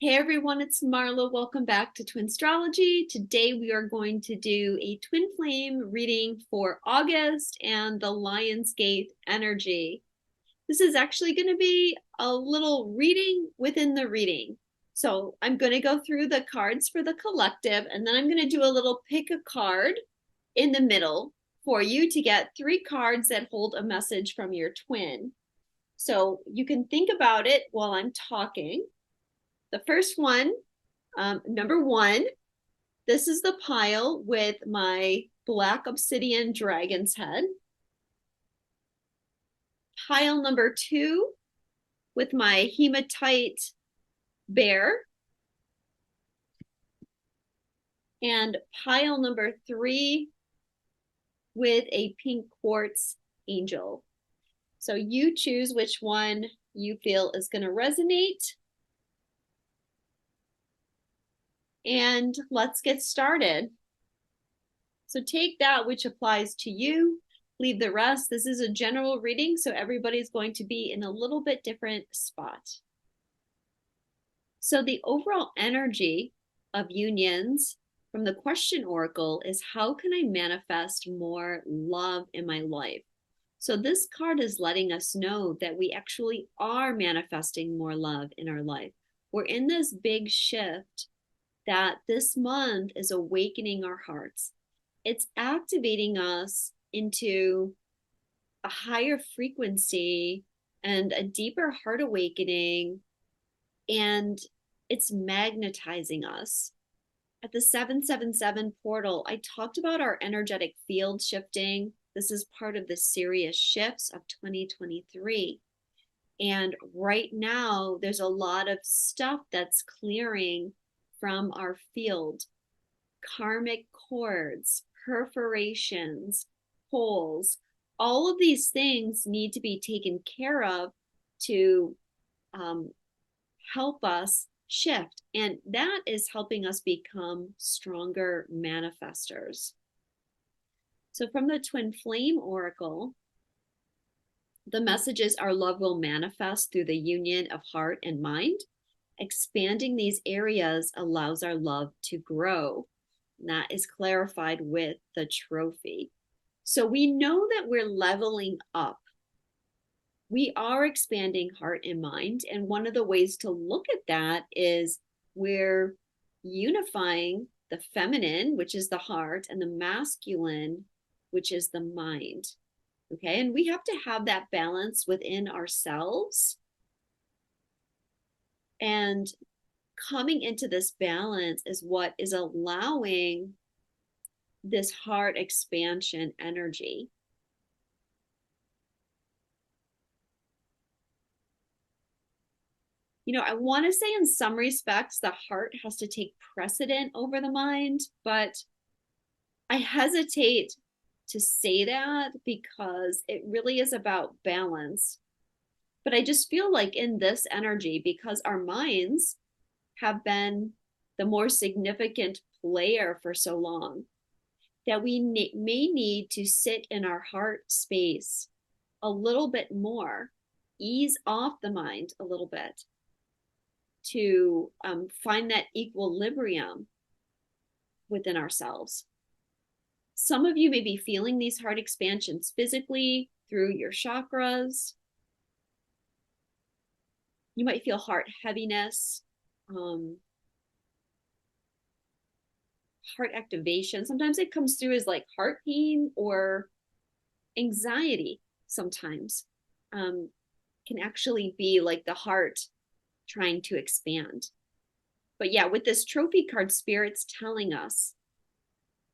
Hey everyone, it's Marla. Welcome back to Twinstrology. Today we are going to do a twin flame reading for August and the Lionsgate energy. This is actually going to be a little reading within the reading. So I'm going to go through the cards for the collective, and then I'm going to do a little pick a card in the middle for you to get 3 cards that hold a message from your twin. So you can think about it while I'm talking. The first one, number 1, this is the pile with my black obsidian dragon's head. Pile number 2 with my hematite bear. And pile number 3 with a pink quartz angel. So you choose which one you feel is going to resonate. And let's get started. So take that which applies to you, leave the rest. This is a general reading, so everybody's going to be in a little bit different spot. So the overall energy of unions from the question oracle is, how can I manifest more love in my life? So this card is letting us know that we actually are manifesting more love in our life. We're in this big shift that this month is awakening our hearts. It's activating us into a higher frequency and a deeper heart awakening, and it's magnetizing us. At the 777 portal, I talked about our energetic field shifting. This is part of the serious shifts of 2023. And right now, there's a lot of stuff that's clearing from our field. Karmic cords, perforations, holes, all of these things need to be taken care of to help us shift. And that is helping us become stronger manifestors. So from the Twin Flame Oracle, the message is our love will manifest through the union of heart and mind. Expanding these areas allows our love to grow. And that is clarified with the trophy. So we know that we're leveling up. We are expanding heart and mind. And one of the ways to look at that is we're unifying the feminine, which is the heart, and the masculine, which is the mind. Okay. And we have to have that balance within ourselves. And coming into this balance is what is allowing this heart expansion energy. You know, I want to say in some respects, the heart has to take precedent over the mind, but I hesitate to say that because it really is about balance. But I just feel like in this energy, because our minds have been the more significant player for so long, that we may need to sit in our heart space a little bit more, ease off the mind a little bit to find that equilibrium within ourselves. Some of you may be feeling these heart expansions physically through your chakras. You might feel heart heaviness, heart activation. Sometimes it comes through as like heart pain or anxiety. Sometimes can actually be like the heart trying to expand. But yeah, with this trophy card, Spirit's telling us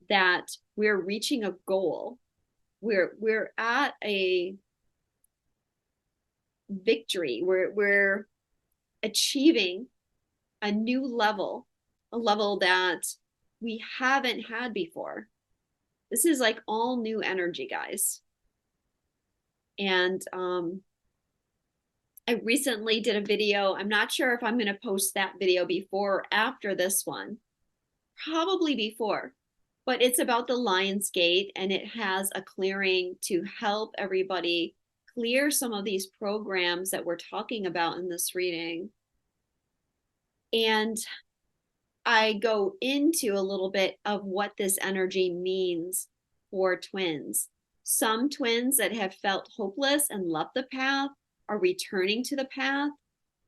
that we're reaching a goal. We're at a victory. We're achieving a new level, a level that we haven't had before. This is like all new energy, guys. And I recently did a video. I'm not sure if I'm going to post that video before or after this one. Probably before. But it's about the Lionsgate, and it has a clearing to help everybody clear some of these programs that we're talking about in this reading. And I go into a little bit of what this energy means for twins. Some twins that have felt hopeless and left the path are returning to the path.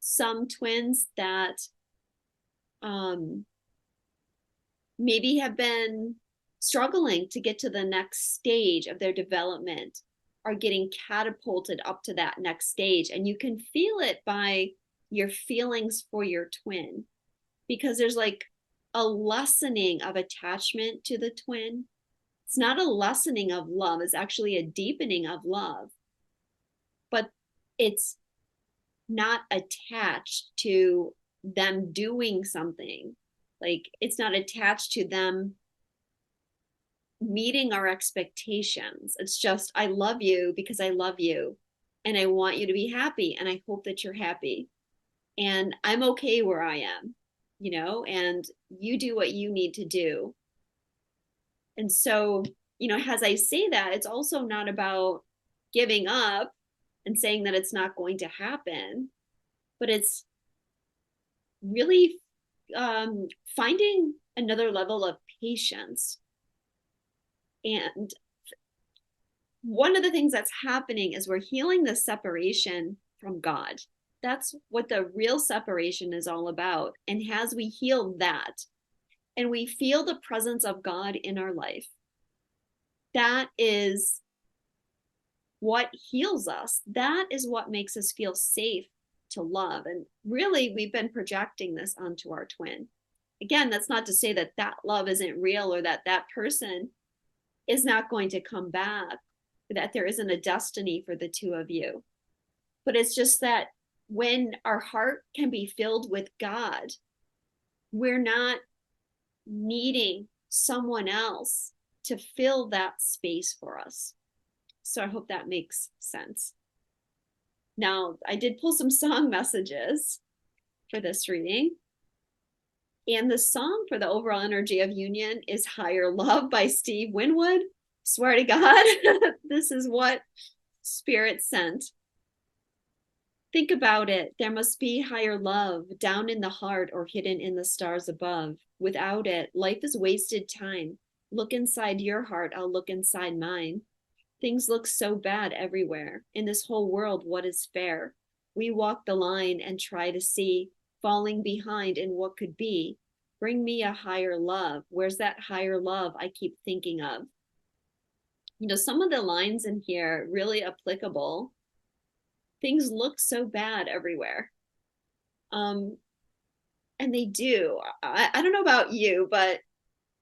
Some twins that maybe have been struggling to get to the next stage of their development are getting catapulted up to that next stage. And you can feel it by your feelings for your twin, because there's like a lessening of attachment to the twin. It's not a lessening of love, it's actually a deepening of love, but it's not attached to them doing something. Like, it's not attached to them meeting our expectations. It's just, I love you because I love you and I want you to be happy and I hope that you're happy. And I'm okay where I am, and you do what you need to do. And so, as I say that, it's also not about giving up and saying that it's not going to happen, but it's really finding another level of patience. And one of the things that's happening is we're healing the separation from God. That's what the real separation is all about. And as we heal that and we feel the presence of God in our life, that is what heals us. That is what makes us feel safe to love. And really, we've been projecting this onto our twin. Again, that's not to say that that love isn't real or that that person is not going to come back, that there isn't a destiny for the two of you. But it's just that when our heart can be filled with God, we're not needing someone else to fill that space for us. So I hope that makes sense. Now, I did pull some song messages for this reading. And the song for the overall energy of union is Higher Love by Steve Winwood. Swear to God, this is what Spirit sent. Think about it. There must be higher love down in the heart or hidden in the stars above. Without it, life is wasted time. Look inside your heart, I'll look inside mine. Things look so bad everywhere. In this whole world, what is fair? We walk the line and try to see, falling behind in what could be. Bring me a higher love. Where's that higher love I keep thinking of? Some of the lines in here really applicable. Things look so bad everywhere. And they do. I don't know about you, but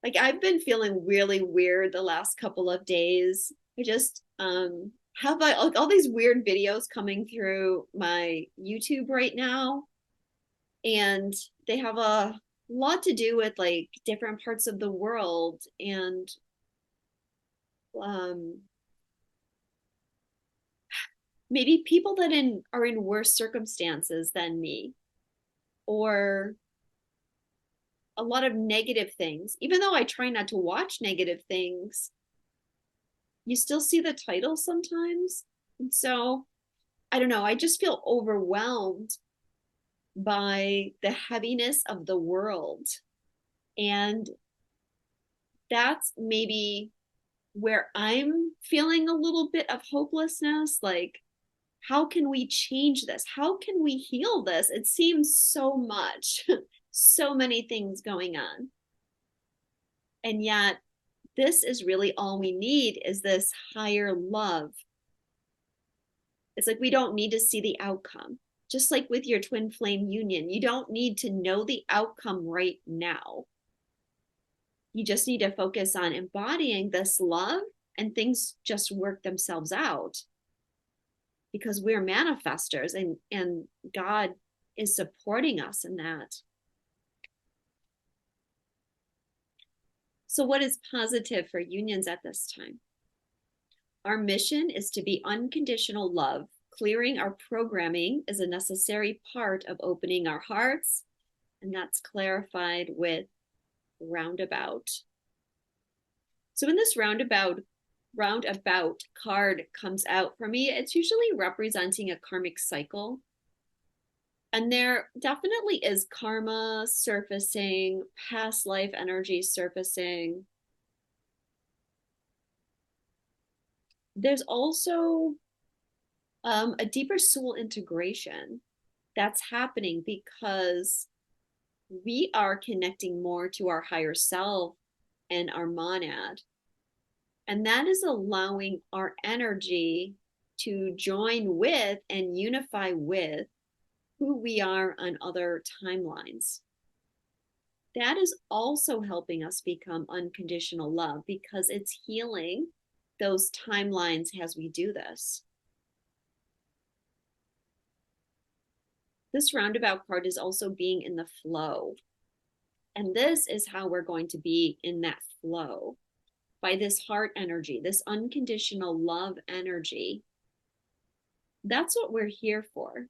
like, I've been feeling really weird the last couple of days. I just have like all these weird videos coming through my YouTube right now. And they have a lot to do with like different parts of the world and maybe people that are in worse circumstances than me, or a lot of negative things. Even though I try not to watch negative things, you still see the title sometimes. And so, I don't know, I just feel overwhelmed by the heaviness of the world. And that's maybe where I'm feeling a little bit of hopelessness. Like, how can we change this? How can we heal this? It seems so much, so many things going on. And yet, this is really all we need, is this higher love. It's like we don't need to see the outcome. Just like with your twin flame union, you don't need to know the outcome right now. You just need to focus on embodying this love, and things just work themselves out, because we're manifestors, and God is supporting us in that. So what is positive for unions at this time? Our mission is to be unconditional love. Clearing our programming is a necessary part of opening our hearts, and that's clarified with roundabout. So when this roundabout card comes out for me, it's usually representing a karmic cycle. And there definitely is karma surfacing, past life energy surfacing. There's also a deeper soul integration that's happening because we are connecting more to our higher self and our monad. And that is allowing our energy to join with and unify with who we are on other timelines. That is also helping us become unconditional love because it's healing those timelines as we do this. This roundabout card is also being in the flow. And this is how we're going to be in that flow by this heart energy, this unconditional love energy. That's what we're here for,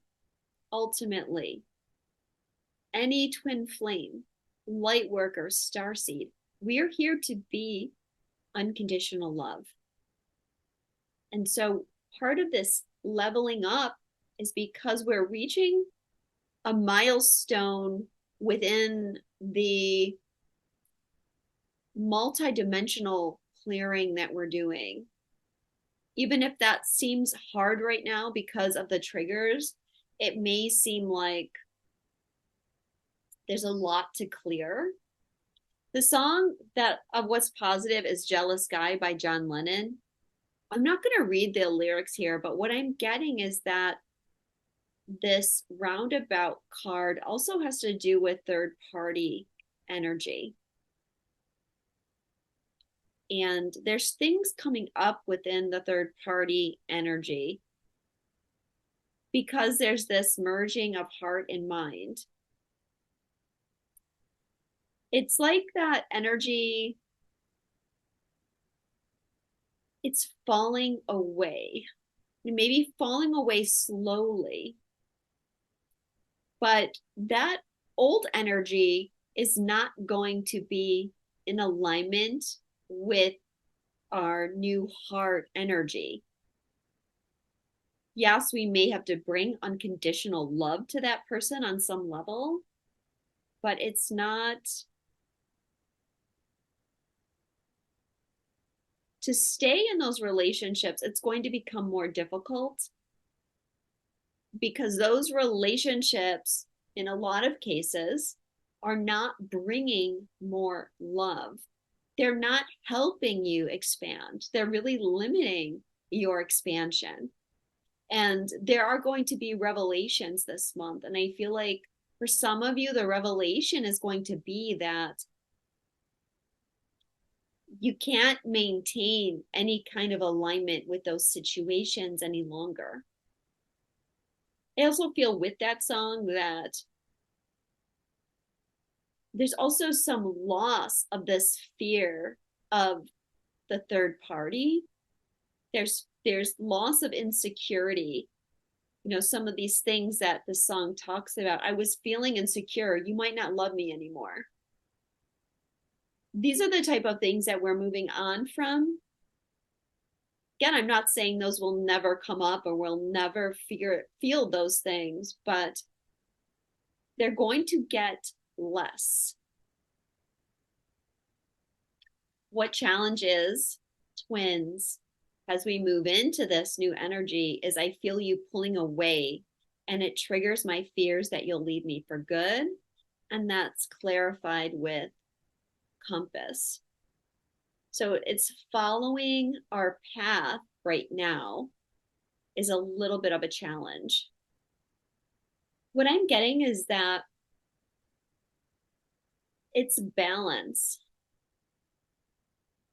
ultimately. Any twin flame, light worker, starseed, we're here to be unconditional love. And so part of this leveling up is because we're reaching a milestone within the multidimensional clearing that we're doing. Even if that seems hard right now because of the triggers, it may seem like there's a lot to clear. The song that of What's Positive is Jealous Guy by John Lennon. I'm not going to read the lyrics here, but what I'm getting is that this roundabout card also has to do with third party energy. And there's things coming up within the third party energy because there's this merging of heart and mind. It's like that energy, it's falling away, maybe falling away slowly. But that old energy is not going to be in alignment with our new heart energy. Yes, we may have to bring unconditional love to that person on some level, but it's not to stay in those relationships. It's going to become more difficult because those relationships, in a lot of cases, are not bringing more love. They're not helping you expand. They're really limiting your expansion. And there are going to be revelations this month. And I feel like for some of you, the revelation is going to be that you can't maintain any kind of alignment with those situations any longer. I also feel with that song that there's also some loss of this fear of the third party. There's loss of insecurity. You know, some of these things that the song talks about. I was feeling insecure. You might not love me anymore. These are the type of things that we're moving on from. Again, I'm not saying those will never come up or we'll never feel those things, but they're going to get less. What challenges twins as we move into this new energy is I feel you pulling away and it triggers my fears that you'll leave me for good. And that's clarified with compass. So it's following our path right now is a little bit of a challenge. What I'm getting is that it's balance.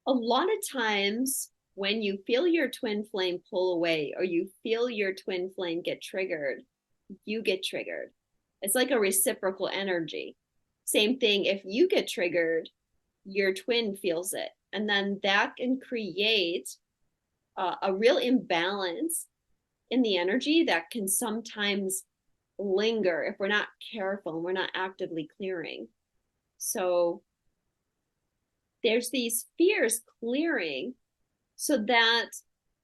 A lot of times when you feel your twin flame pull away or you feel your twin flame get triggered, you get triggered. It's like a reciprocal energy. Same thing, if you get triggered, your twin feels it. And then that can create a real imbalance in the energy that can sometimes linger if we're not careful and we're not actively clearing. So there's these fears clearing so that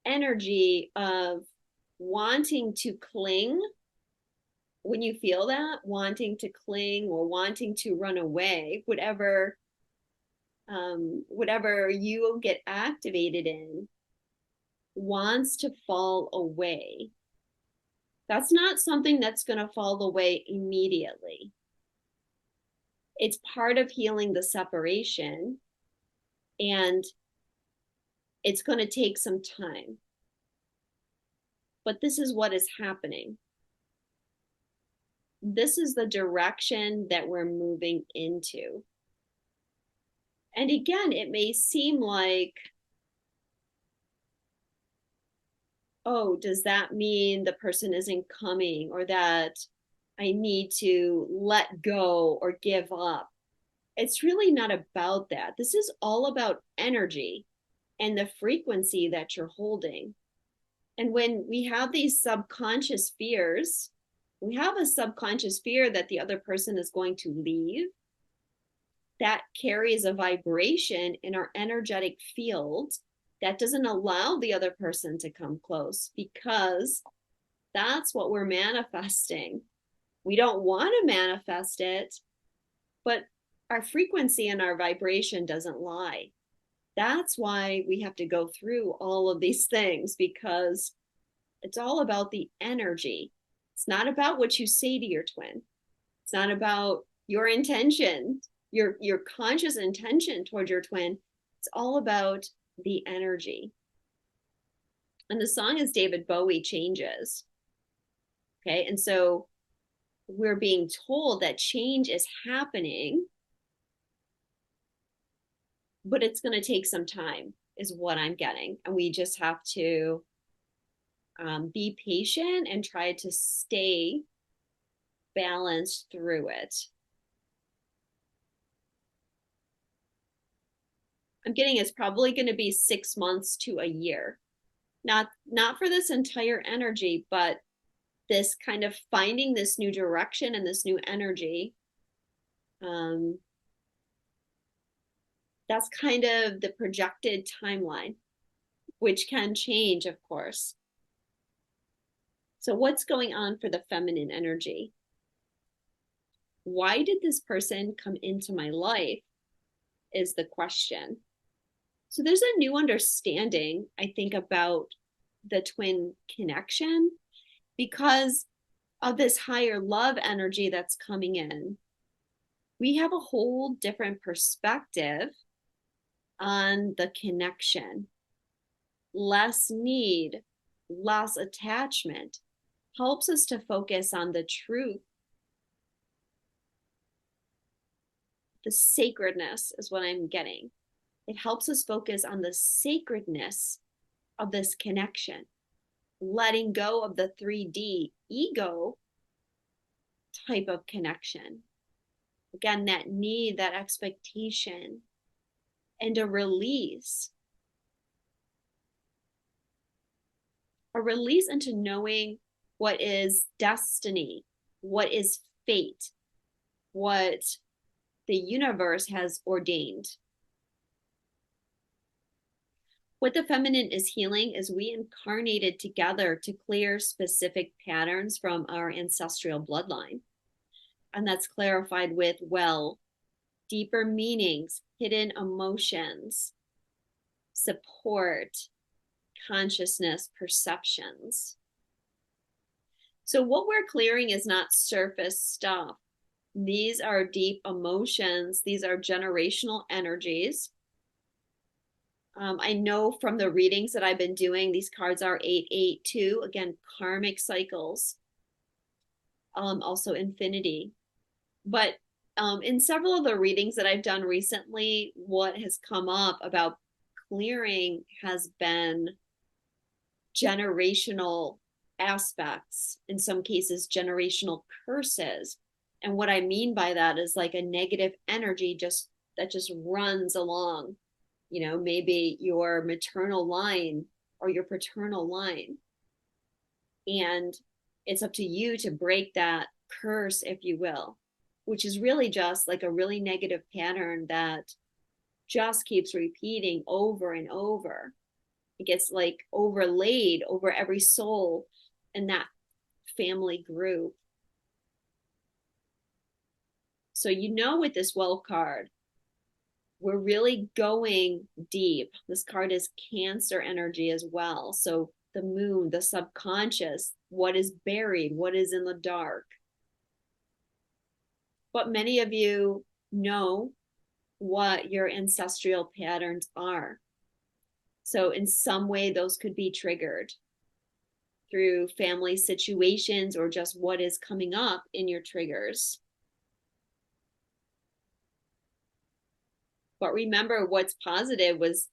energy of wanting to cling when you feel that wanting to cling or wanting to run away, whatever you get activated in wants to fall away. That's not something that's going to fall away immediately. It's part of healing the separation, and it's going to take some time. But this is what is happening. This is the direction that we're moving into. And again, it may seem like, oh, does that mean the person isn't coming, or that I need to let go or give up? It's really not about that. This is all about energy and the frequency that you're holding. And when we have these subconscious fears, we have a subconscious fear that the other person is going to leave. That carries a vibration in our energetic field that doesn't allow the other person to come close, because that's what we're manifesting. We don't want to manifest it, but our frequency and our vibration doesn't lie. That's why we have to go through all of these things, because it's all about the energy. It's not about what you say to your twin. It's not about your intention, your conscious intention toward your twin. It's all about the energy. And the song is David Bowie, Changes. Okay, and so we're being told that change is happening, but it's going to take some time, is what I'm getting. And we just have to be patient and try to stay balanced through it. I'm getting it's probably going to be 6 months to a year. Not for this entire energy, but this kind of finding this new direction and this new energy. That's kind of the projected timeline, which can change, of course. So what's going on for the feminine energy? Why did this person come into my life is the question. So there's a new understanding, I think, about the twin connection because of this higher love energy that's coming in. We have a whole different perspective on the connection. Less need, less attachment helps us to focus on the truth. The sacredness is what I'm getting. It helps us focus on the sacredness of this connection, letting go of the 3D ego type of connection. Again, that need, that expectation, and a release. A release into knowing what is destiny, what is fate, what the universe has ordained. What the feminine is healing is we incarnated together to clear specific patterns from our ancestral bloodline. And that's clarified with, well, deeper meanings, hidden emotions, support, consciousness, perceptions. So what we're clearing is not surface stuff. These are deep emotions. These are generational energies. I know from the readings that I've been doing, these cards are 882, again, karmic cycles, also infinity. But in several of the readings that I've done recently, what has come up about clearing has been generational aspects, in some cases, generational curses. And what I mean by that is like a negative energy that just runs along. You know, maybe your maternal line or your paternal line. And it's up to you to break that curse, if you will, which is really just like a really negative pattern that just keeps repeating over and over. It gets like overlaid over every soul in that family group. So, with this Well card, we're really going deep. This card is Cancer energy as well. So, the moon, the subconscious, what is buried, what is in the dark. But many of you know what your ancestral patterns are. So, in some way, those could be triggered through family situations or just what is coming up in your triggers. But remember, what's positive was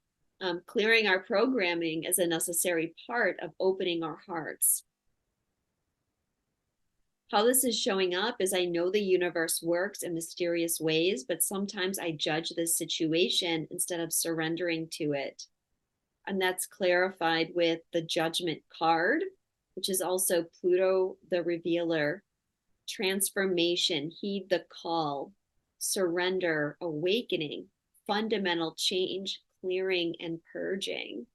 clearing our programming is a necessary part of opening our hearts. How this is showing up is I know the universe works in mysterious ways, but sometimes I judge this situation instead of surrendering to it. And that's clarified with the Judgment card, which is also Pluto the Revealer. Transformation, heed the call, surrender, awakening, fundamental change, clearing and purging.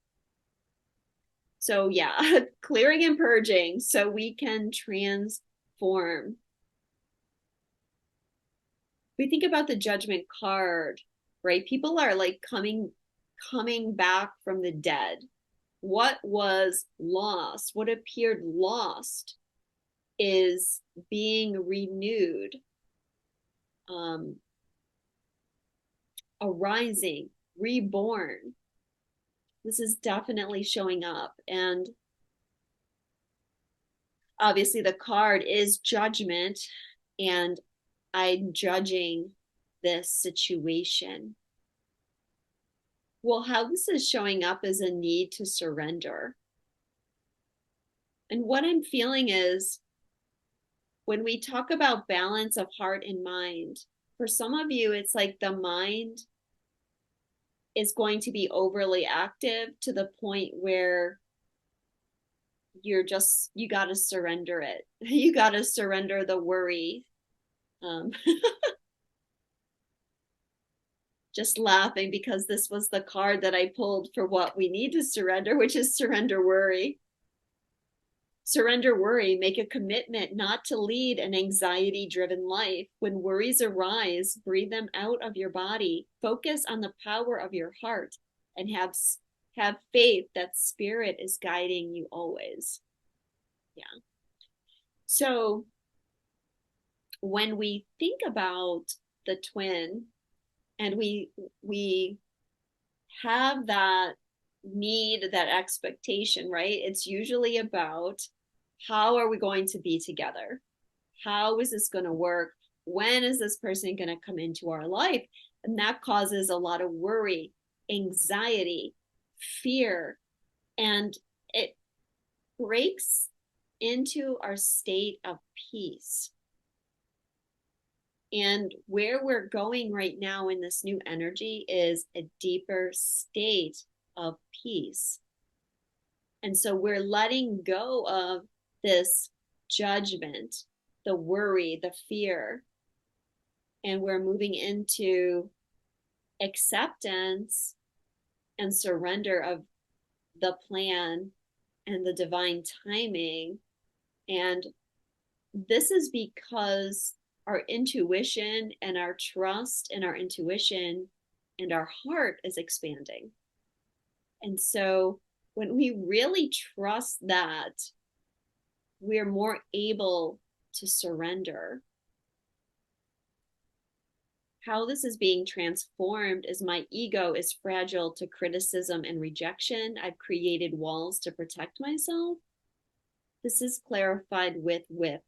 So yeah, clearing and purging so we can transform. We think about the Judgment card, right? People are like coming back from the dead. What was lost, what appeared lost, is being renewed, arising, reborn. This is definitely showing up. And obviously, the card is Judgment, and I'm judging this situation. Well, how this is showing up is a need to surrender. And what I'm feeling is when we talk about balance of heart and mind, for some of you, it's like the mind is going to be overly active to the point where you got to surrender it. You got to surrender the worry. Just laughing because this was the card that I pulled for what we need to surrender, which is surrender worry. Surrender worry, make a commitment not to lead an anxiety-driven life. When worries arise, breathe them out of your body. Focus on the power of your heart and have faith that spirit is guiding you always. Yeah. So when we think about the twin and we have that need, that expectation, right? It's usually about how are we going to be together? How is this going to work? When is this person going to come into our life? And that causes a lot of worry, anxiety, fear, and it breaks into our state of peace. And where we're going right now in this new energy is a deeper state of peace. And so we're letting go of this judgment, the worry, the fear, and we're moving into acceptance and surrender of the plan and the divine timing. And this is because our intuition and our trust in our intuition and our heart is expanding. And so when we really trust that, we're more able to surrender. How this is being transformed is my ego is fragile to criticism and rejection. I've created walls to protect myself. This is clarified with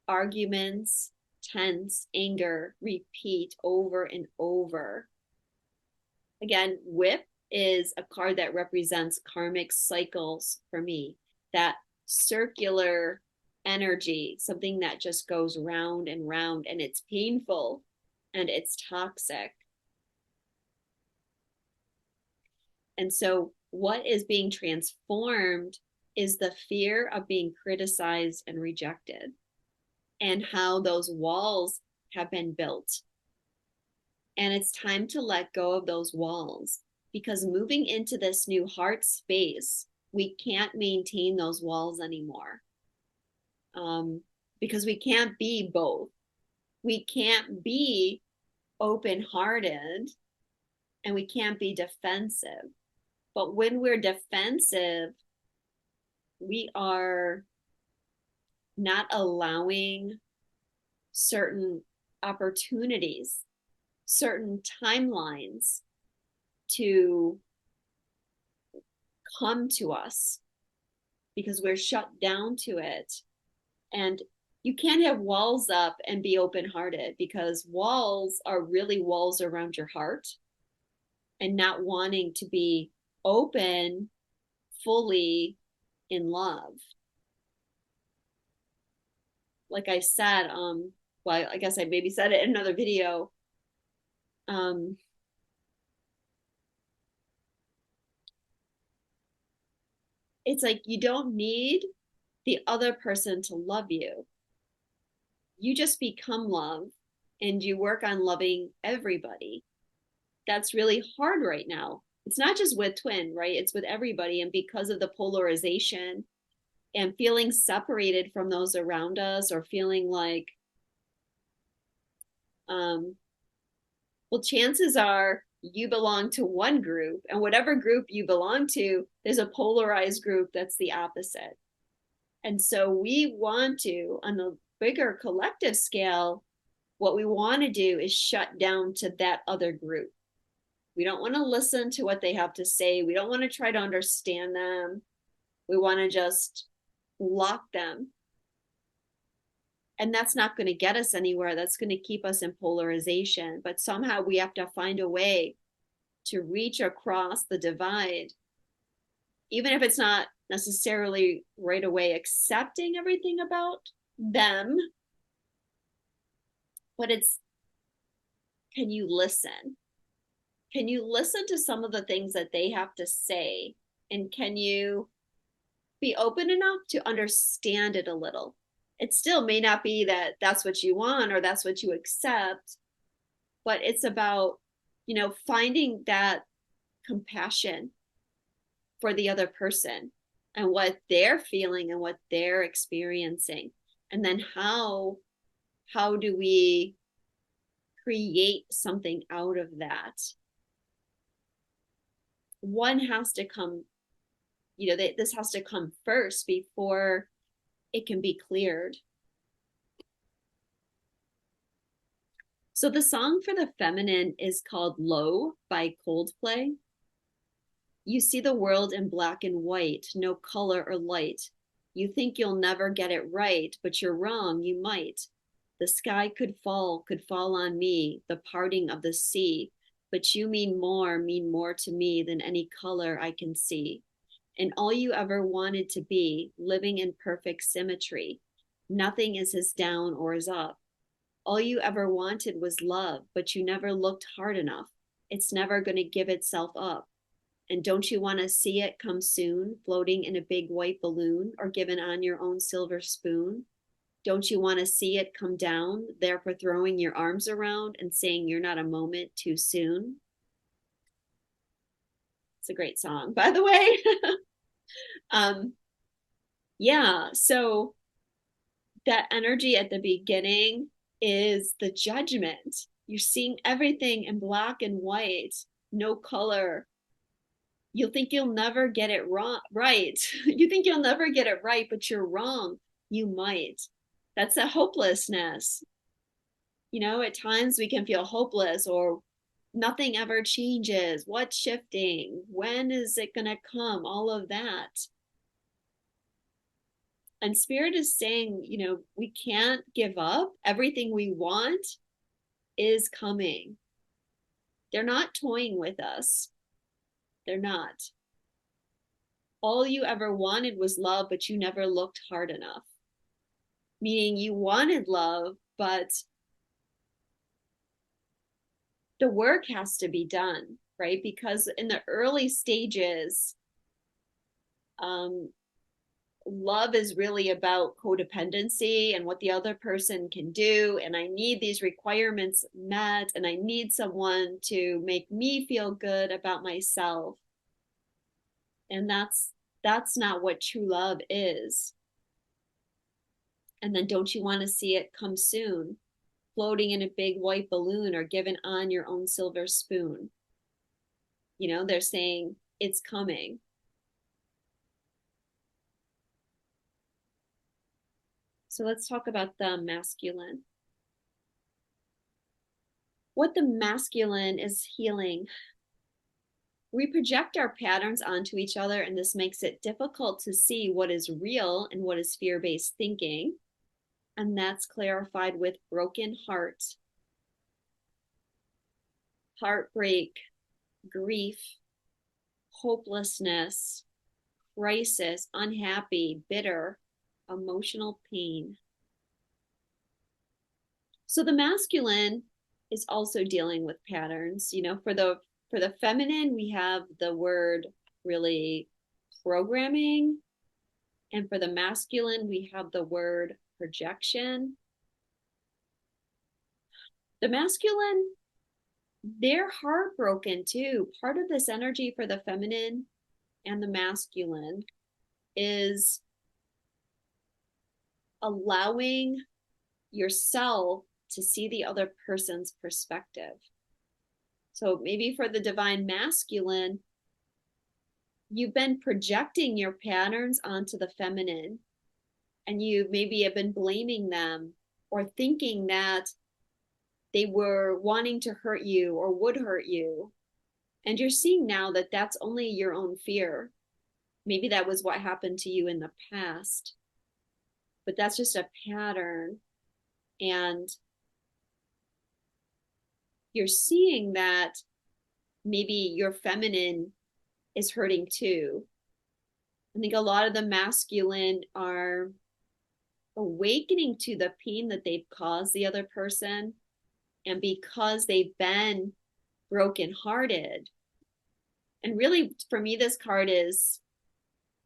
arguments, tense, anger, repeat over and over. Again, whip is a card that represents karmic cycles for me, that circular energy, something that just goes round and round, and it's painful and it's toxic. And so what is being transformed is the fear of being criticized and rejected, and how those walls have been built. And it's time to let go of those walls, because moving into this new heart space, we can't maintain those walls anymore, because we can't be both. We can't be open-hearted and we can't be defensive. But when we're defensive, we are not allowing certain opportunities, certain timelines to come to us because we're shut down to it. And you can't have walls up and be open-hearted, because walls are really walls around your heart and not wanting to be open fully in love. Like I said, well, I guess I maybe said it in another video. It's like you don't need the other person to love you. You just become love and you work on loving everybody. That's really hard right now. It's not just with twin, right? It's with everybody. And because of the polarization and feeling separated from those around us, or feeling like, well, chances are you belong to one group, and whatever group you belong to, there's a polarized group that's the opposite. And so we want to, on the bigger collective scale, what we want to do is shut down to that other group. We don't want to listen to what they have to say. We don't want to try to understand them. We want to just block them. And that's not going to get us anywhere. That's going to keep us in polarization. But somehow we have to find a way to reach across the divide, even if it's not necessarily right away accepting everything about them. But it's, can you listen? Can you listen to some of the things that they have to say? And can you be open enough to understand it a little? It still may not be that that's what you want or that's what you accept, but it's about, finding that compassion for the other person and what they're feeling and what they're experiencing. And then how do we create something out of that? One has to come, this has to come first before it can be cleared. So the song for the feminine is called Low by Coldplay. You see the world in black and white, no color or light. You think you'll never get it right, but you're wrong, you might. The sky could fall on me, the parting of the sea. But you mean more to me than any color I can see. And all you ever wanted to be, living in perfect symmetry. Nothing is as down or as up. All you ever wanted was love, but you never looked hard enough. It's never going to give itself up. And don't you want to see it come soon, floating in a big white balloon, or given on your own silver spoon? Don't you want to see it come down, therefore throwing your arms around and saying you're not a moment too soon? It's a great song, by the way. Yeah, so that energy at the beginning is the judgment. You're seeing everything in black and white, no color. You'll think you'll never get it right. You think you'll never get it right, but you're wrong. You might. That's a hopelessness. At times we can feel hopeless, or nothing ever changes. What's shifting? When is it going to come? All of that. And Spirit is saying, we can't give up. Everything we want is coming. They're not toying with us. They're not. All you ever wanted was love, but you never looked hard enough. Meaning you wanted love, but the work has to be done, right? Because in the early stages, love is really about codependency and what the other person can do. And I need these requirements met, and I need someone to make me feel good about myself. And that's not what true love is. And then don't you want to see it come soon? floating in a big white balloon or given on your own silver spoon. You know, they're saying it's coming. So let's talk about the masculine. What the masculine is healing. We project our patterns onto each other, and this makes it difficult to see what is real and what is fear-based thinking. And that's clarified with broken heart, heartbreak, grief, hopelessness, crisis, unhappy, bitter, emotional pain. So the masculine is also dealing with patterns. You know, for the feminine, we have the word really programming, and for the masculine, we have the word projection. The masculine, they're heartbroken too. Part of this energy for the feminine and the masculine is allowing yourself to see the other person's perspective. So maybe for the divine masculine, you've been projecting your patterns onto the feminine, and you maybe have been blaming them or thinking that they were wanting to hurt you or would hurt you. And you're seeing now that that's only your own fear. Maybe that was what happened to you in the past, but that's just a pattern. And you're seeing that maybe your feminine is hurting too. I think a lot of the masculine are awakening to the pain that they've caused the other person. And because they've been brokenhearted, and really for me, this card is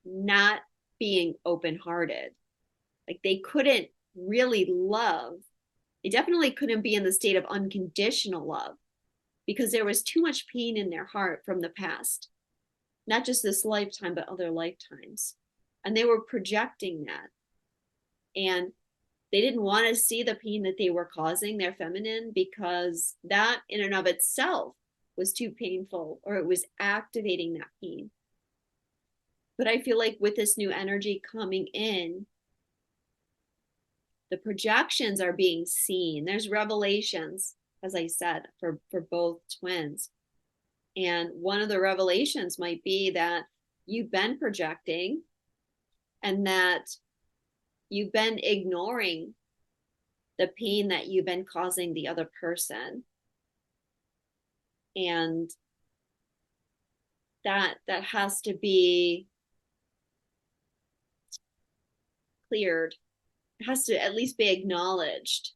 not being open-hearted. Like they couldn't really love. They definitely couldn't be in the state of unconditional love because there was too much pain in their heart from the past, not just this lifetime, but other lifetimes. And they were projecting that. And they didn't want to see the pain that they were causing their feminine because that in and of itself was too painful, or it was activating that pain. But I feel like with this new energy coming in, the projections are being seen. There's revelations, as I said, for both twins. And one of the revelations might be that you've been projecting and that you've been ignoring the pain that you've been causing the other person. And that has to be cleared. It has to at least be acknowledged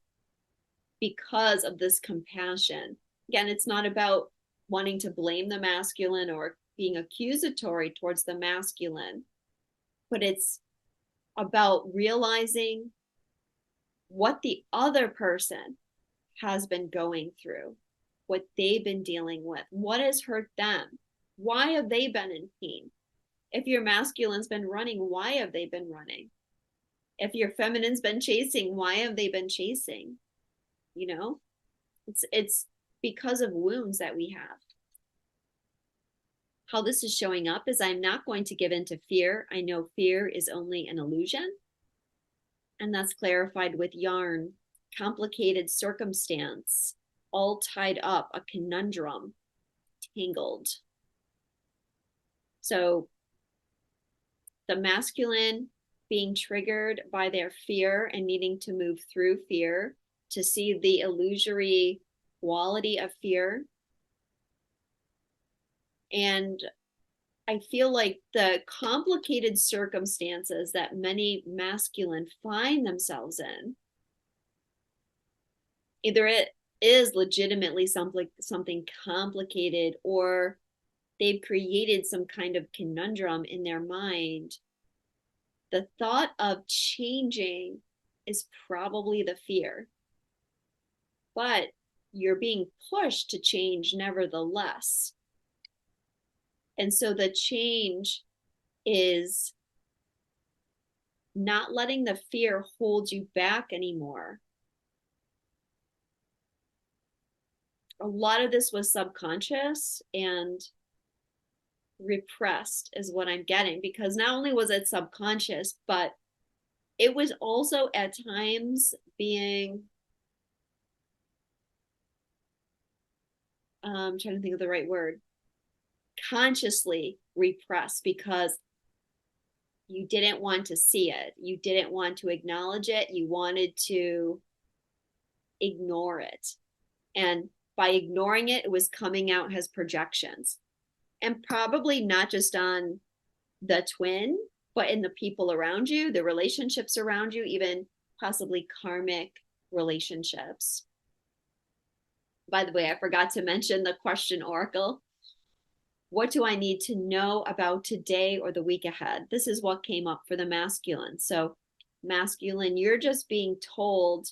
because of this compassion. Again, it's not about wanting to blame the masculine or being accusatory towards the masculine, but it's about realizing what the other person has been going through, what they've been dealing with, what has hurt them, why have they been in pain? If your masculine's been running, why have they been running? If your feminine's been chasing, why have they been chasing? You know, it's because of wounds that we have. How this is showing up is I'm not going to give in to fear. I know fear is only an illusion. And that's clarified with yarn, complicated circumstance, all tied up, a conundrum, tangled. So the masculine being triggered by their fear and needing to move through fear to see the illusory quality of fear. And I feel like the complicated circumstances that many masculine find themselves in, either it is legitimately something complicated, or they've created some kind of conundrum in their mind. The thought of changing is probably the fear, but you're being pushed to change nevertheless. And so the change is not letting the fear hold you back anymore. a lot of this was subconscious and repressed is what I'm getting, because not only was it subconscious, but it was also at times being I'm trying to think of the right word, consciously repressed, because you didn't want to see it, you didn't want to acknowledge it, you wanted to ignore it. And by ignoring it, it was coming out as projections, and probably not just on the twin, but in the people around you, the relationships around you, even possibly karmic relationships. By the way, I forgot to mention the question oracle. What do I need to know about today or the week ahead? This is what came up for the masculine. So, masculine, you're just being told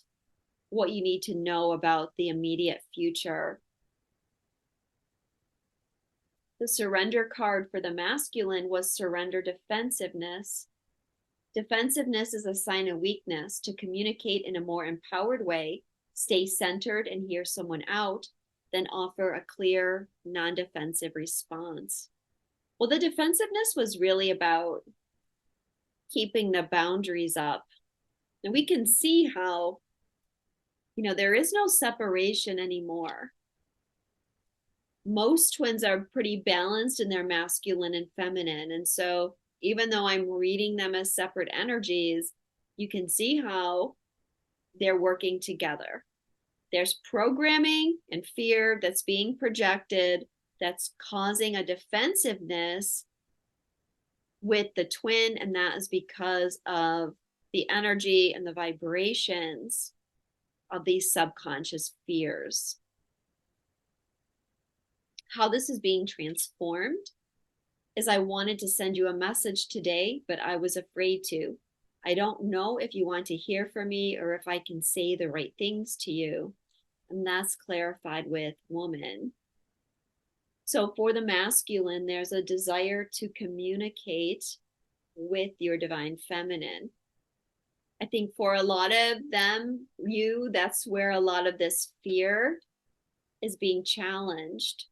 what you need to know about the immediate future. The surrender card for the masculine was surrender defensiveness. Defensiveness is a sign of weakness. To communicate in a more empowered way, stay centered and hear someone out, then offer a clear, non-defensive response. Well, the defensiveness was really about keeping the boundaries up. And we can see how, there is no separation anymore. Most twins are pretty balanced in their masculine and feminine. And so even though I'm reading them as separate energies, you can see how they're working together. There's programming and fear that's being projected that's causing a defensiveness with the twin, and that is because of the energy and the vibrations of these subconscious fears. How this is being transformed is I wanted to send you a message today, but I was afraid to. I don't know if you want to hear from me or if I can say the right things to you. And that's clarified with woman. So for the masculine, there's a desire to communicate with your divine feminine. I think for a lot of them, that's where a lot of this fear is being challenged.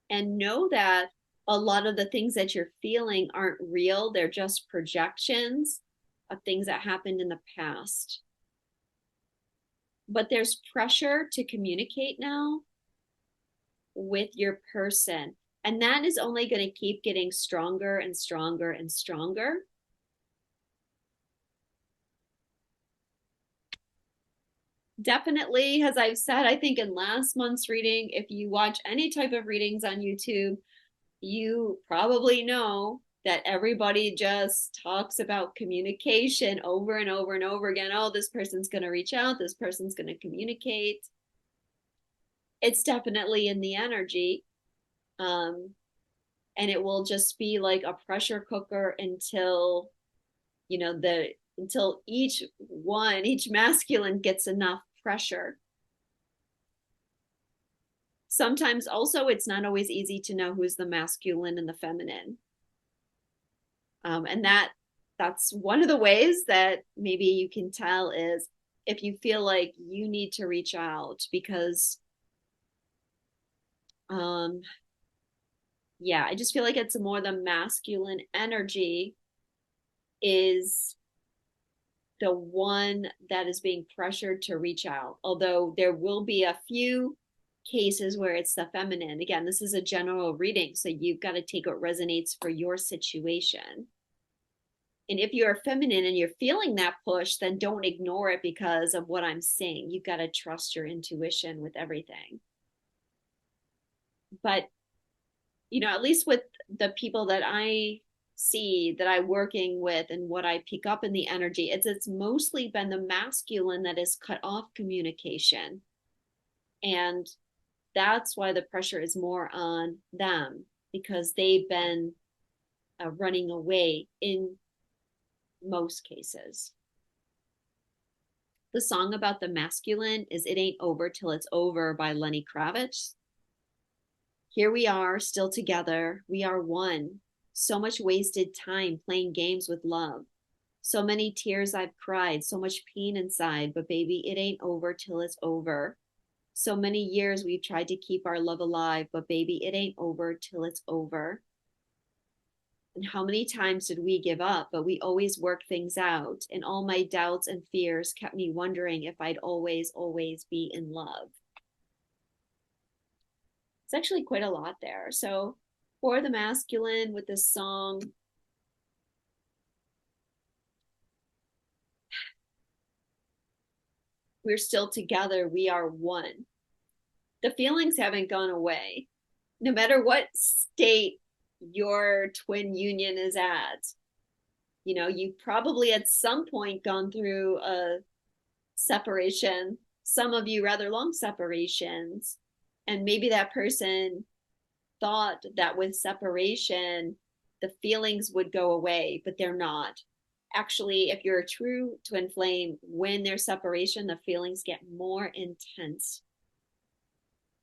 And know that a lot of the things that you're feeling aren't real. They're just projections of things that happened in the past. But there's pressure to communicate now with your person. And that is only going to keep getting stronger and stronger and stronger. Definitely, as I've said, I think in last month's reading, if you watch any type of readings on YouTube, you probably know that everybody just talks about communication over and over and over again. Oh, this person's going to reach out. This person's going to communicate. It's definitely in the energy. And it will just be like a pressure cooker until, until each masculine gets enough pressure. Sometimes also it's not always easy to know who's the masculine and the feminine. And that's one of the ways that maybe you can tell is if you feel like you need to reach out, because I just feel like it's more the masculine energy is the one that is being pressured to reach out. Although there will be a few cases where it's the feminine. Again, this is a general reading, so you've got to take what resonates for your situation. And if you're feminine and you're feeling that push, then don't ignore it because of what I'm saying. You've got to trust your intuition with everything. But, at least with the people that I see, that I'm working with, and what I pick up in the energy, it's mostly been the masculine that has cut off communication. And that's why the pressure is more on them, because they've been running away in most cases. The song about the masculine is It Ain't Over Till It's Over by Lenny Kravitz. Here we are, still together. We are one. So much wasted time playing games with love. So many tears I've cried, so much pain inside, but baby, it ain't over till it's over. So many years we've tried to keep our love alive, but baby, it ain't over till it's over. And how many times did we give up, but we always work things out. And all my doubts and fears kept me wondering if I'd always, always be in love. It's actually quite a lot there. So for the masculine with this song, we're still together. We are one. The feelings haven't gone away. No matter what state your twin union is at, you know, you've probably at some point gone through a separation, some of you rather long separations. And maybe that person thought that with separation, the feelings would go away, but they're not. Actually, if you're a true twin flame, when there's separation, the feelings get more intense.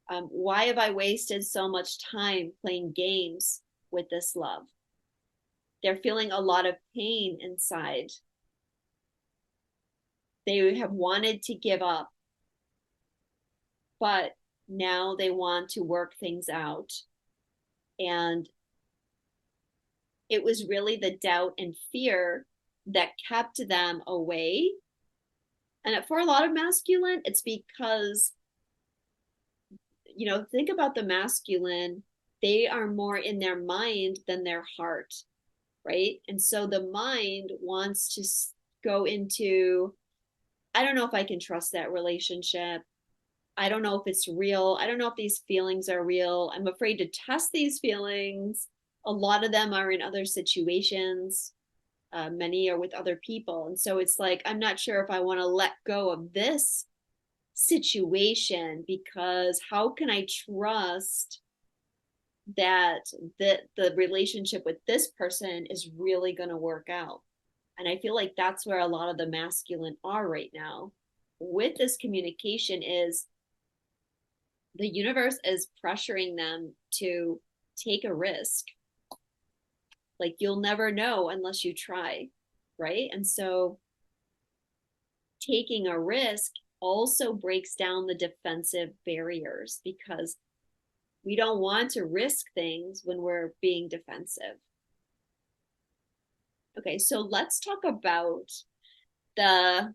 Why have I wasted so much time playing games with this love? They're feeling a lot of pain inside. They have wanted to give up, but now they want to work things out. And it was really the doubt and fear that kept them away. And for a lot of masculine, it's because, you know, think about the masculine, they are more in their mind than their heart, right? And so the mind wants to go into, I don't know if I can trust that relationship. I don't know if it's real. I don't know if these feelings are real. I'm afraid to test these feelings. A lot of them are in other situations. Many are with other people. And so it's like, I'm not sure if I want to let go of this situation, because how can I trust that the relationship with this person is really going to work out? And I feel like that's where a lot of the masculine are right now with this communication, is the universe is pressuring them to take a risk. Like, you'll never know unless you try, right? And so taking a risk also breaks down the defensive barriers, because we don't want to risk things when we're being defensive. Okay, so let's talk about the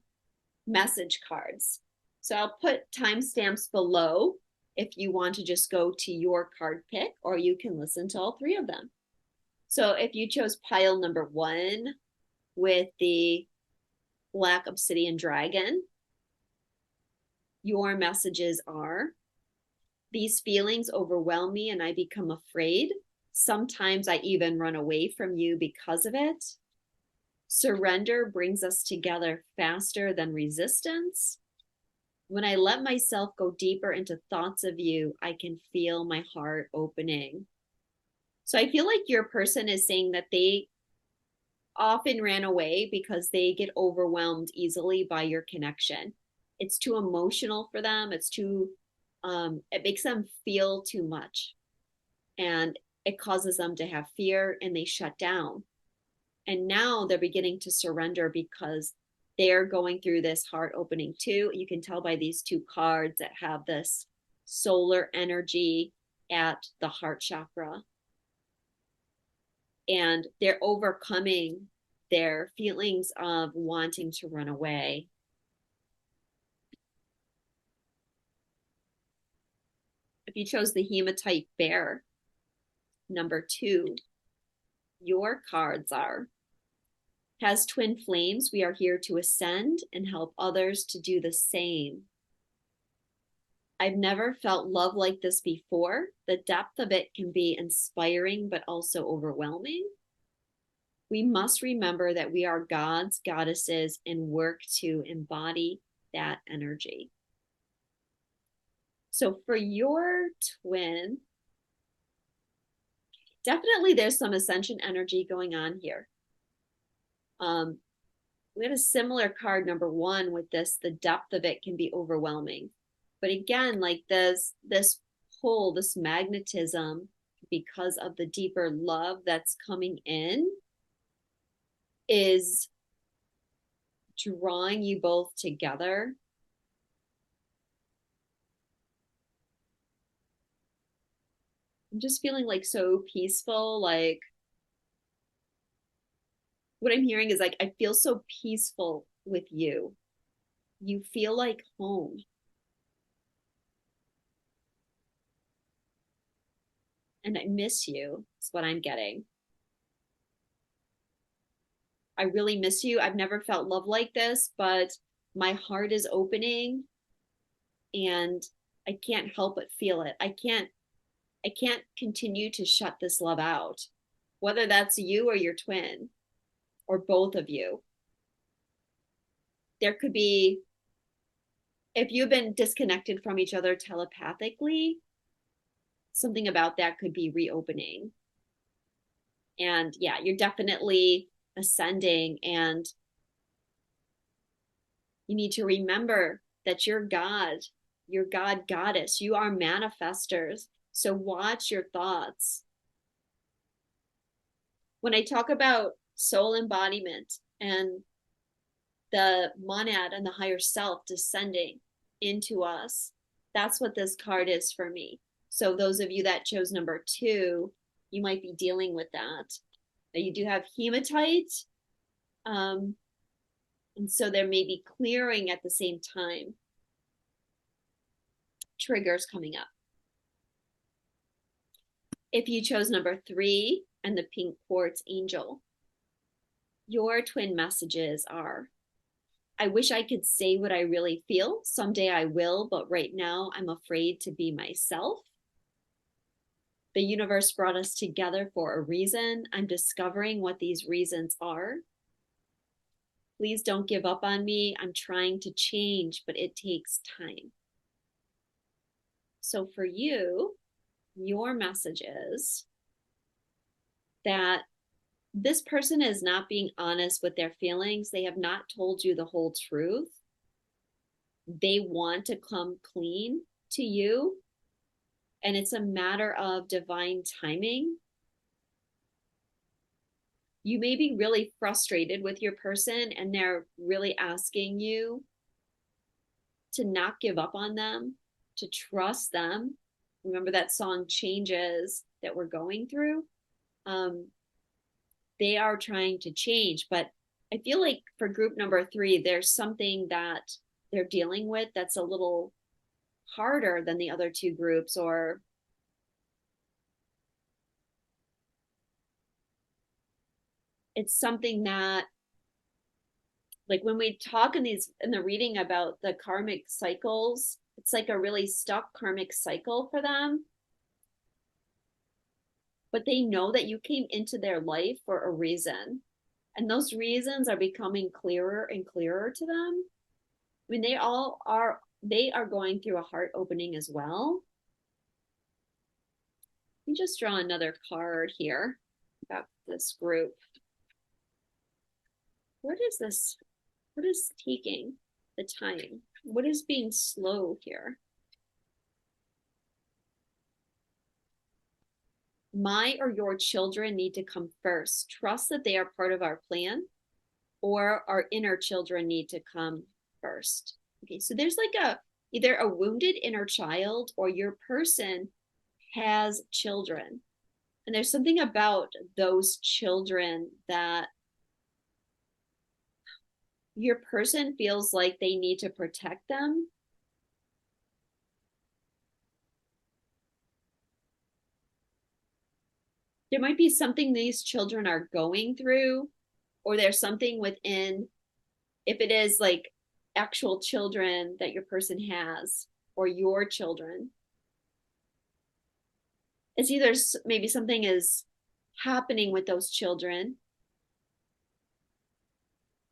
message cards. So I'll put timestamps below if you want to just go to your card pick, or you can listen to all three of them. So if you chose pile number 1 with the Black Obsidian Dragon, your messages are: these feelings overwhelm me and I become afraid. Sometimes I even run away from you because of it. Surrender brings us together faster than resistance. When I let myself go deeper into thoughts of you, I can feel my heart opening. So I feel like your person is saying that they often ran away because they get overwhelmed easily by your connection. It's too emotional for them. It's too, it makes them feel too much. And it causes them to have fear and they shut down. And now they're beginning to surrender because they're going through this heart opening too. You can tell by these 2 cards that have this solar energy at the heart chakra. And they're overcoming their feelings of wanting to run away. If you chose the Hematite Bear, number 2, your cards are: as twin flames, we are here to ascend and help others to do the same. I've never felt love like this before. The depth of it can be inspiring, but also overwhelming. We must remember that we are gods, goddesses, and work to embody that energy. So for your twin, definitely there's some ascension energy going on here. We had a similar card, number 1, with this: the depth of it can be overwhelming. But again, like this pull, this magnetism, because of the deeper love that's coming in, is drawing you both together. I'm just feeling like so peaceful. Like what I'm hearing is like, I feel so peaceful with you. You feel like home. And I miss you, is what I'm getting. I really miss you. I've never felt love like this, but my heart is opening and I can't help but feel it. I can't continue to shut this love out, whether that's you or your twin or both of you. There could be, if you've been disconnected from each other telepathically, something about that could be reopening. And yeah, you're definitely ascending, and you need to remember that you're God goddess, you are manifestors. So watch your thoughts. When I talk about soul embodiment and the monad and the higher self descending into us, that's what this card is for me. So those of you that chose number 2, you might be dealing with that. You do have hematite, and so there may be clearing at the same time. Triggers coming up. If you chose number 3 and the pink quartz angel, your twin messages are, I wish I could say what I really feel. Someday I will, but right now I'm afraid to be myself. The universe brought us together for a reason. I'm discovering what these reasons are. Please don't give up on me. I'm trying to change, but it takes time. So for you, your message is that this person is not being honest with their feelings. They have not told you the whole truth. They want to come clean to you, and it's a matter of divine timing. You may be really frustrated with your person, and they're really asking you to not give up on them, to trust them. Remember that song Changes that we're going through? They are trying to change, but I feel like for group number 3, there's something that they're dealing with that's a little harder than the other 2 groups, or it's something that, like when we talk in the reading about the karmic cycles, it's like a really stuck karmic cycle for them. But they know that you came into their life for a reason. And those reasons are becoming clearer and clearer to them. I mean, they are going through a heart opening as well. Let me just draw another card here about this group. What is taking the time? What is being slow here? My or your children need to come first. Trust that they are part of our plan, or our inner children need to come first. Okay, so there's like either a wounded inner child, or your person has children. And there's something about those children that your person feels like they need to protect them. There might be something these children are going through, or there's something within, if it is like actual children that your person has, or your children, it's either maybe something is happening with those children,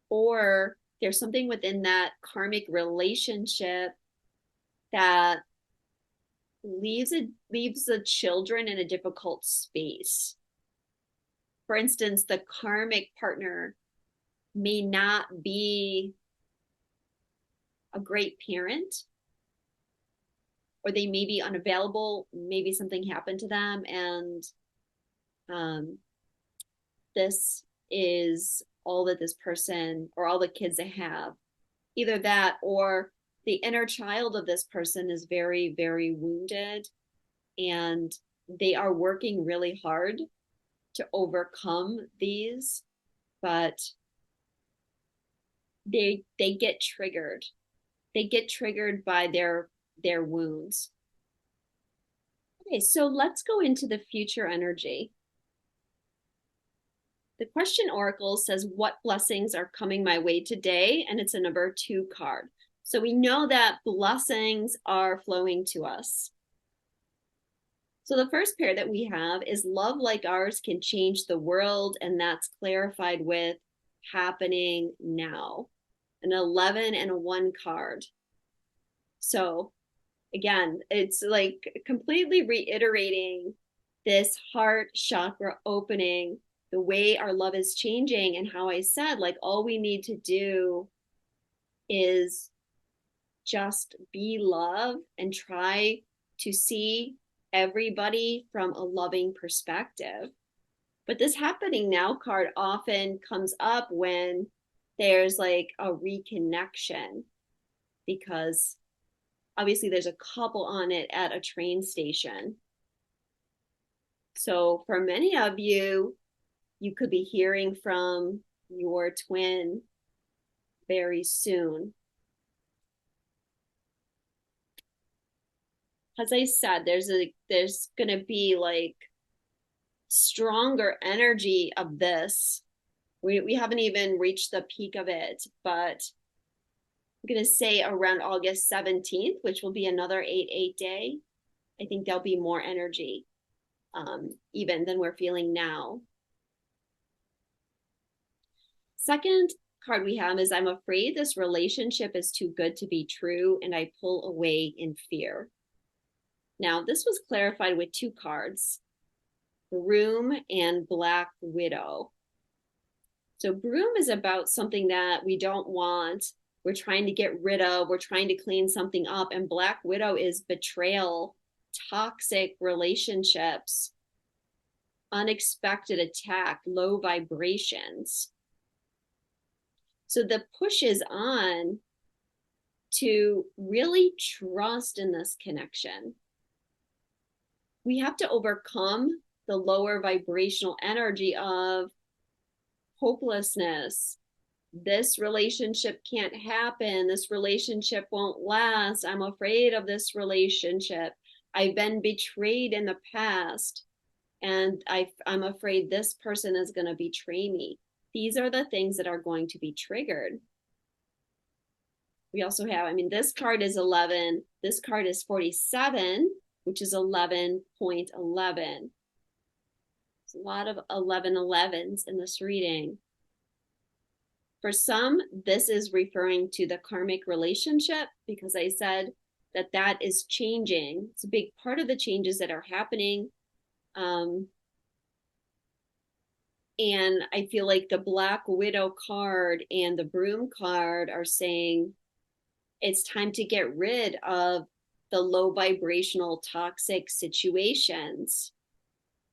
or there's something within that karmic relationship that leaves the children in a difficult space. For instance, the karmic partner may not be a great parent, or they may be unavailable. Maybe something happened to them, and this is all that this person or all the kids they have. Either that or the inner child of this person is very, very wounded, and they are working really hard to overcome these, but they get triggered. They get triggered by their wounds. Okay, so let's go into the future energy. The question oracle says, what blessings are coming my way today? And it's a number 2 card. So we know that blessings are flowing to us. So the first pair that we have is love like ours can change the world, and that's clarified with happening now. An 11 and a 1 card. So again, it's like completely reiterating this heart chakra opening, the way our love is changing, and how I said, like, all we need to do is just be love and try to see everybody from a loving perspective. But this happening now card often comes up when there's like a reconnection, because obviously there's a couple on it at a train station. So for many of you, you could be hearing from your twin very soon. As I said, there's going to be like stronger energy of this. We haven't even reached the peak of it, but I'm going to say around August 17th, which will be another 8/8 day. I think there'll be more energy, even than we're feeling now. Second card we have is, I'm afraid this relationship is too good to be true, and I pull away in fear. Now, this was clarified with 2 cards, Broom and Black Widow. So Broom is about something that we don't want, we're trying to get rid of, we're trying to clean something up. And Black Widow is betrayal, toxic relationships, unexpected attack, low vibrations. So the push is on to really trust in this connection. We have to overcome the lower vibrational energy of hopelessness. This relationship can't happen. This relationship won't last. I'm afraid of this relationship. I've been betrayed in the past, and I'm afraid this person is going to betray me. These are the things that are going to be triggered. We also have, I mean, this card is 11. This card is 47, which is 11.11. There's a lot of 11/11s in this reading. For some, this is referring to the karmic relationship, because I said that that is changing. It's a big part of the changes that are happening. And I feel like the Black Widow card and the Broom card are saying it's time to get rid of the low vibrational toxic situations.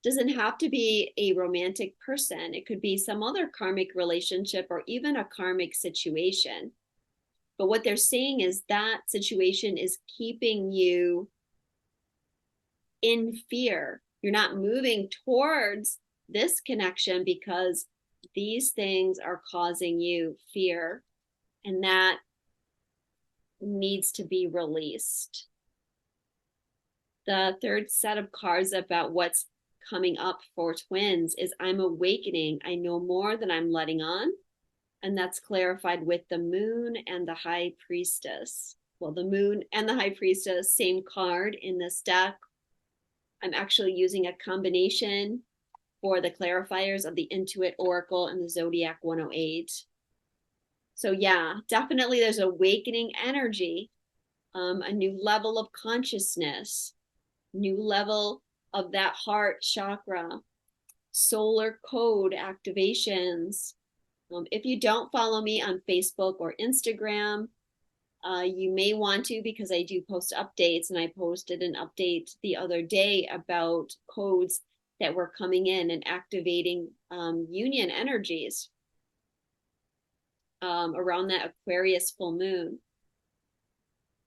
Doesn't have to be a romantic person. It could be some other karmic relationship or even a karmic situation. But what they're saying is that situation is keeping you in fear. You're not moving towards this connection because these things are causing you fear, and that needs to be released. The third set of cards about what's coming up for twins is, I'm awakening. I know more than I'm letting on. And that's clarified with the Moon and the High Priestess. Well, the Moon and the High Priestess, same card in this deck. I'm actually using a combination for the clarifiers of the Intuit Oracle and the Zodiac 108. So yeah, definitely there's awakening energy, a new level of consciousness, new level of that heart chakra, solar code activations. If you don't follow me on Facebook or Instagram, you may want to, because I do post updates, and I posted an update the other day about codes that were coming in and activating union energies. around that Aquarius full moon.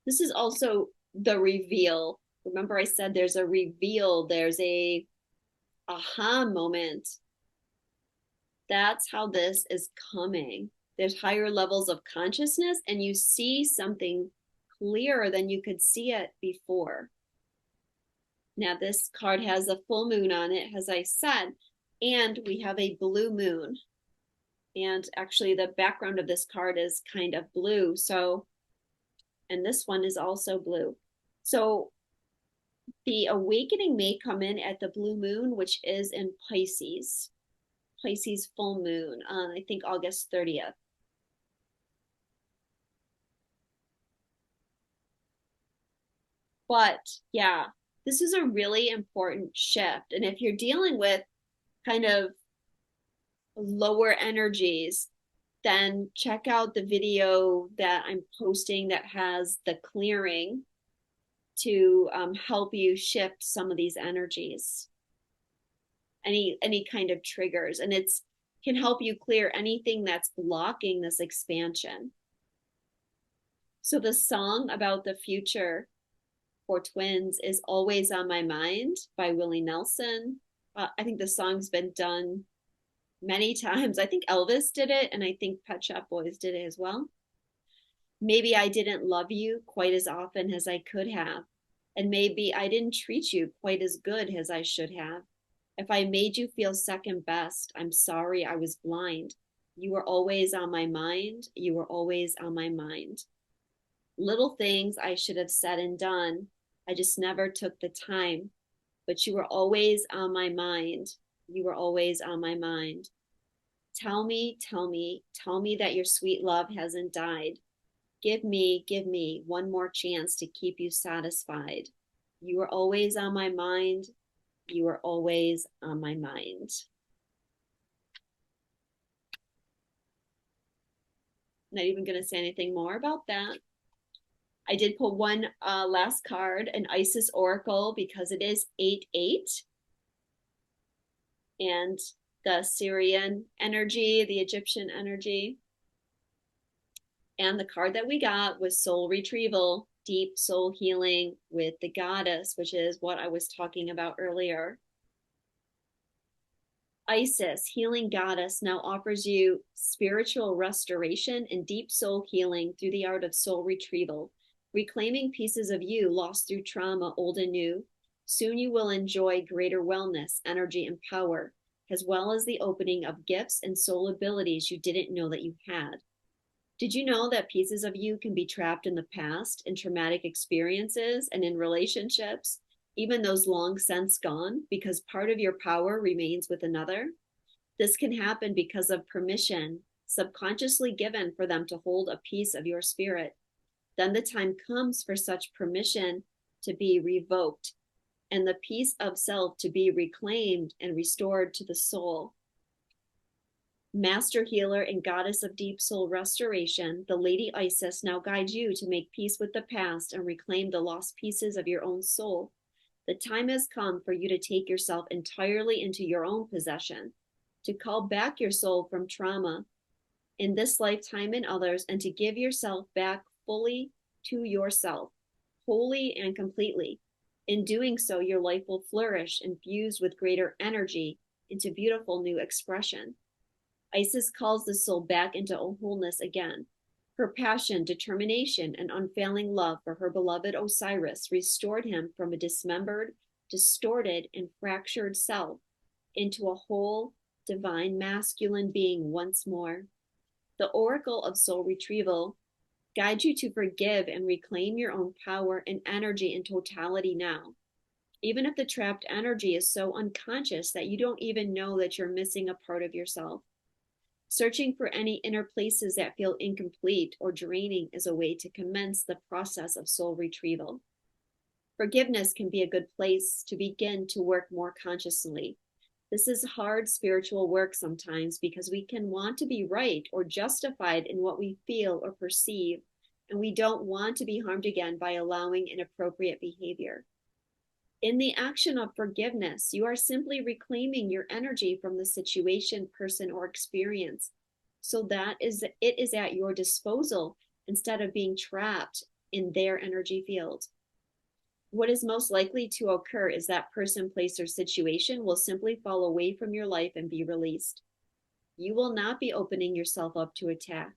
This is also the reveal. Remember, I said there's a reveal, there's a aha moment. That's how this is coming. There's higher levels of consciousness, and you see something clearer than you could see it before. Now, this card has a full moon on it, as I said, and we have a blue moon. And actually, the background of this card is kind of blue. So, and this one is also blue. So, the awakening may come in at the blue moon, which is in Pisces. Pisces full moon on, I think, August 30th. But yeah, this is a really important shift. And if you're dealing with kind of lower energies, then check out the video that I'm posting that has the clearing to help you shift some of these energies, any kind of triggers, and it's can help you clear anything that's blocking this expansion. So the song about the future for twins is Always on My Mind by Willie Nelson. I think the song's been done many times. I think Elvis did it, and I think Pet Shop Boys did it as well. Maybe I didn't love you quite as often as I could have, and maybe I didn't treat you quite as good as I should have. If I made you feel second best, I'm sorry I was blind. You were always on my mind. You were always on my mind. Little things I should have said and done. I just never took the time. But you were always on my mind. You were always on my mind. Tell me, tell me, tell me that your sweet love hasn't died. Give me one more chance to keep you satisfied. You were always on my mind. You are always on my mind. Not even going to say anything more about that. I did pull one last card, an Isis Oracle, because it is 8/8. And the Syrian energy, the Egyptian energy. And the card that we got was Soul Retrieval, Deep Soul Healing with the Goddess, which is what I was talking about earlier. Isis, healing goddess, now offers you spiritual restoration and deep soul healing through the art of soul retrieval, reclaiming pieces of you lost through trauma, old and new. Soon you will enjoy greater wellness, energy, and power, as well as the opening of gifts and soul abilities you didn't know that you had. Did you know that pieces of you can be trapped in the past, in traumatic experiences, and in relationships, even those long since gone, because part of your power remains with another? This can happen because of permission subconsciously given for them to hold a piece of your spirit. Then the time comes for such permission to be revoked and the piece of self to be reclaimed and restored to the soul. Master healer and goddess of deep soul restoration, the Lady Isis now guides you to make peace with the past and reclaim the lost pieces of your own soul. The time has come for you to take yourself entirely into your own possession, to call back your soul from trauma in this lifetime and others, and to give yourself back fully to yourself, wholly and completely. In doing so, your life will flourish, infused with greater energy into beautiful new expression. Isis calls the soul back into wholeness again. Her passion, determination, and unfailing love for her beloved Osiris restored him from a dismembered, distorted, and fractured self into a whole, divine, masculine being once more. The Oracle of Soul Retrieval guides you to forgive and reclaim your own power and energy in totality now. Even if the trapped energy is so unconscious that you don't even know that you're missing a part of yourself. Searching for any inner places that feel incomplete or draining is a way to commence the process of soul retrieval. Forgiveness can be a good place to begin to work more consciously. This is hard spiritual work sometimes because we can want to be right or justified in what we feel or perceive, and we don't want to be harmed again by allowing inappropriate behavior. In the action of forgiveness, you are simply reclaiming your energy from the situation, person, or experience So it is at your disposal instead of being trapped in their energy field. What is most likely to occur is that person, place, or situation will simply fall away from your life and be released. You will not be opening yourself up to attack.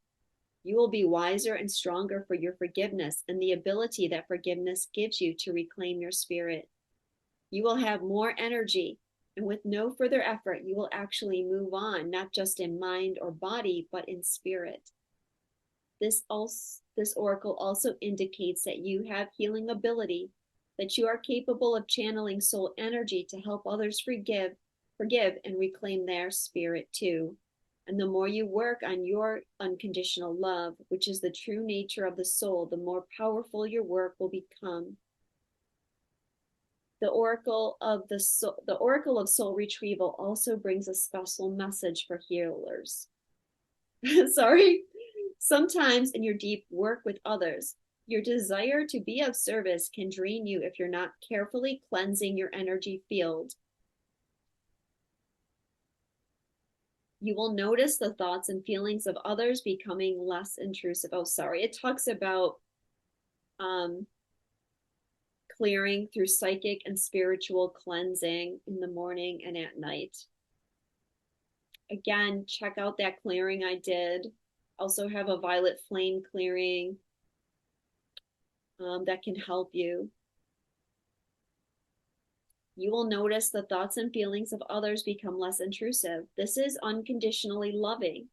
You will be wiser and stronger for your forgiveness and the ability that forgiveness gives you to reclaim your spirit. You will have more energy, and with no further effort, you will actually move on, not just in mind or body, but in spirit. This oracle also indicates that you have healing ability, that you are capable of channeling soul energy to help others forgive and reclaim their spirit too. And the more you work on your unconditional love, which is the true nature of the soul, the more powerful your work will become. The oracle of soul retrieval also brings a special message for healers. Sorry. Sometimes in your deep work with others, your desire to be of service can drain you if you're not carefully cleansing your energy field. You will notice the thoughts and feelings of others becoming less intrusive. Oh, sorry. It talks about clearing through psychic and spiritual cleansing in the morning and at night. Again, check out that clearing I did. Also have a violet flame clearing that can help you. You will notice the thoughts and feelings of others become less intrusive. This is unconditionally loving.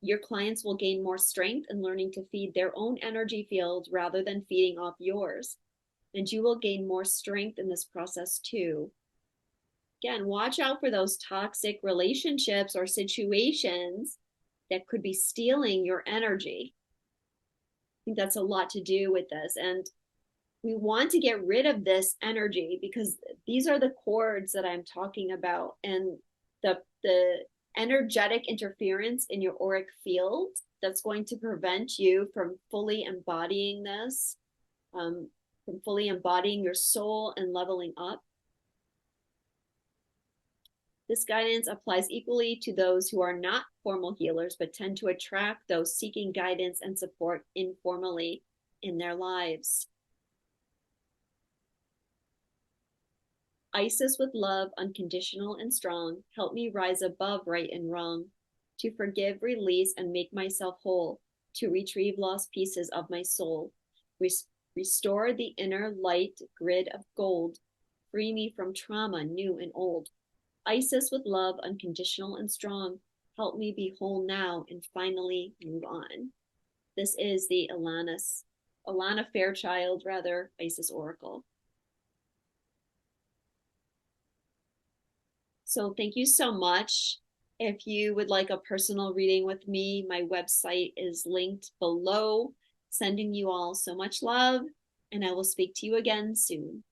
Your clients will gain more strength in learning to feed their own energy field rather than feeding off yours. And you will gain more strength in this process too. Again, watch out for those toxic relationships or situations that could be stealing your energy. I think that's a lot to do with this. And we want to get rid of this energy because these are the cords that I'm talking about, and the energetic interference in your auric field that's going to prevent you from fully embodying this, from fully embodying your soul and leveling up. This guidance applies equally to those who are not formal healers, but tend to attract those seeking guidance and support informally in their lives. Isis with love, unconditional and strong, help me rise above right and wrong, to forgive, release, and make myself whole, to retrieve lost pieces of my soul, restore the inner light grid of gold, free me from trauma, new and old. Isis with love, unconditional and strong, help me be whole now and finally move on. This is the Alana Fairchild, Isis Oracle. So thank you so much. If you would like a personal reading with me, my website is linked below. Sending you all so much love, and I will speak to you again soon.